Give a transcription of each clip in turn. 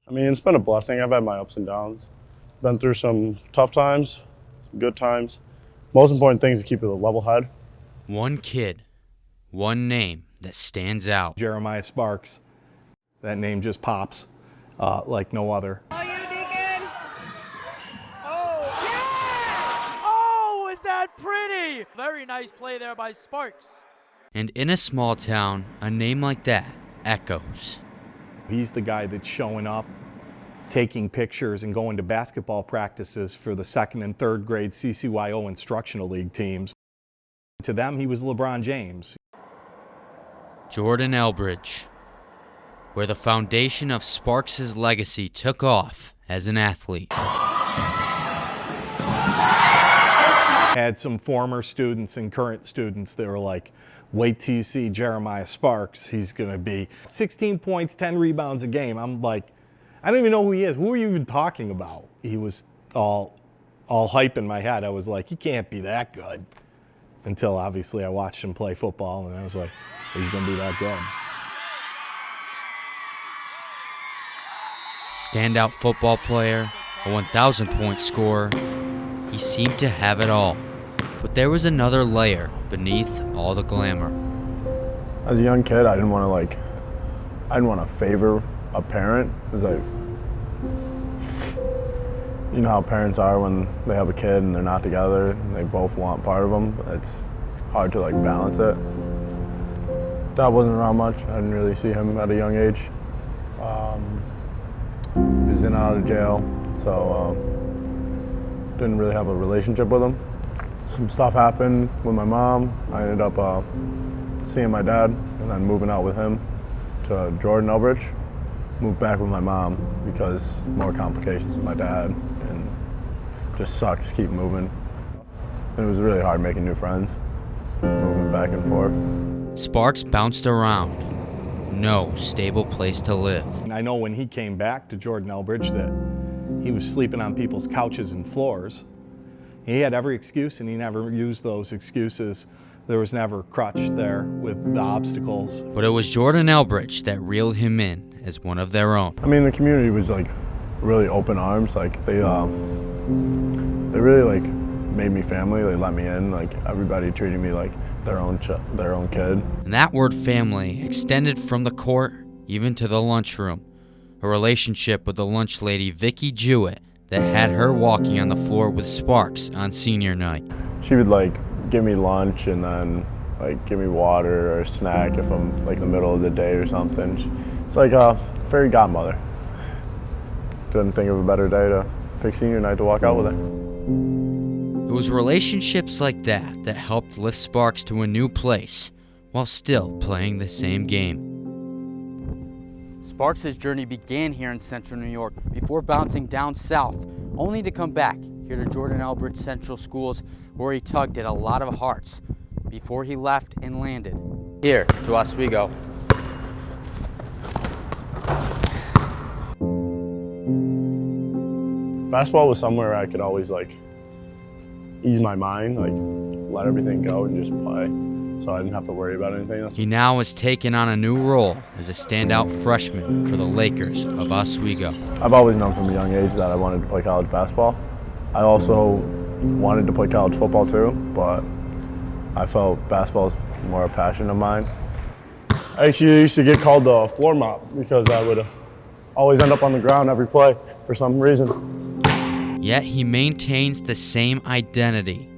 I mean, it's been a blessing. I've had my ups and downs. Been through some tough times, some good times. Most important thing is to keep a level head. One kid, one name that stands out. Jeremiah Sparks. That name just pops like no other. Oh, you Deacon! Oh, yeah! Oh, is that pretty? Very nice play there by Sparks. And in a small town, a name like that echoes. He's the guy that's showing up, taking pictures and going to basketball practices for the 2nd and 3rd grade CCYO Instructional League teams. To them, he was LeBron James. Jordan Elbridge, where the foundation of Sparks' legacy took off as an athlete. Had some former students and current students that were like, wait till you see Jeremiah Sparks. He's going to be 16 points, 10 rebounds a game. I'm like, I don't even know who he is. Who are you even talking about? He was all hype in my head. I was like, he can't be that good. Until obviously I watched him play football and I was like, he's going to be that good. Standout football player, a 1,000-point scorer, he seemed to have it all. But there was another layer beneath all the glamour. As a young kid, I didn't want to favor a parent. It was like, you know how parents are when they have a kid and they're not together and they both want part of them. It's hard to like balance it. Dad wasn't around much. I didn't really see him at a young age. He was in and out of jail, so didn't really have a relationship with him. Some stuff happened with my mom. I ended up seeing my dad and then moving out with him to Jordan Elbridge. Moved back with my mom because more complications with my dad, and just sucks to keep moving. And it was really hard making new friends, moving back and forth. Sparks bounced around. No stable place to live. And I know when he came back to Jordan Elbridge that he was sleeping on people's couches and floors. He had every excuse and he never used those excuses. There was never a crutch there with the obstacles. But it was Jordan Elbridge that reeled him in as one of their own. I mean, the community was like really open arms. Like they really like made me family. They let me in. Like everybody treated me like their own kid. And that word family extended from the court even to the lunchroom. A relationship with the lunch lady, Vicky Jewett, that had her walking on the floor with Sparks on senior night. She would like give me lunch and then like give me water or a snack if I'm like in the middle of the day or something. It's like a fairy godmother. Didn't think of a better day to pick senior night to walk out with her. It was relationships like that that helped lift Sparks to a new place while still playing the same game. Sparks' journey began here in Central New York before bouncing down south, only to come back here to Jordan Elbridge Central Schools, where he tugged at a lot of hearts before he left and landed here to Oswego. Basketball was somewhere I could always like ease my mind, like let everything go and just play, so I didn't have to worry about anything. He now has taken on a new role as a standout freshman for the Lakers of Oswego. I've always known from a young age that I wanted to play college basketball. I also wanted to play college football too, but I felt basketball is more a passion of mine. I actually used to get called the floor mop because I would always end up on the ground every play for some reason. Yet he maintains the same identity,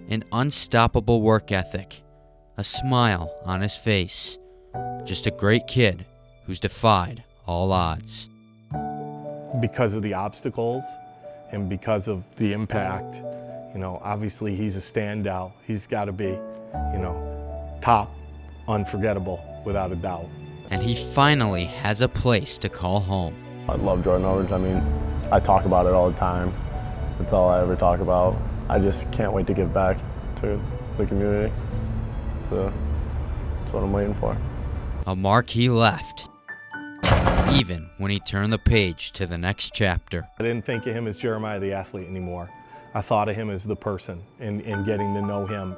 an unstoppable work ethic, a smile on his face. Just a great kid who's defied all odds. Because of the obstacles and because of the impact, you know, obviously he's a standout. He's got to be, you know, top, unforgettable, without a doubt. And he finally has a place to call home. I love Jordan Elbridge. I mean, I talk about it all the time. That's all I ever talk about. I just can't wait to give back to the community. So that's what I'm waiting for. A mark he left, even when he turned the page to the next chapter. I didn't think of him as Jeremiah the athlete anymore. I thought of him as the person and getting to know him.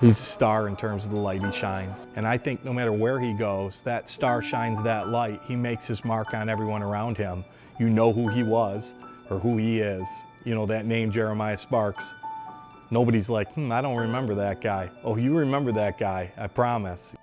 He's a star in terms of the light he shines. And I think no matter where he goes, that star shines that light. He makes his mark on everyone around him. You know who he was or who he is. You know, that name, Jeremiah Sparks. Nobody's like, I don't remember that guy. Oh, you remember that guy, I promise.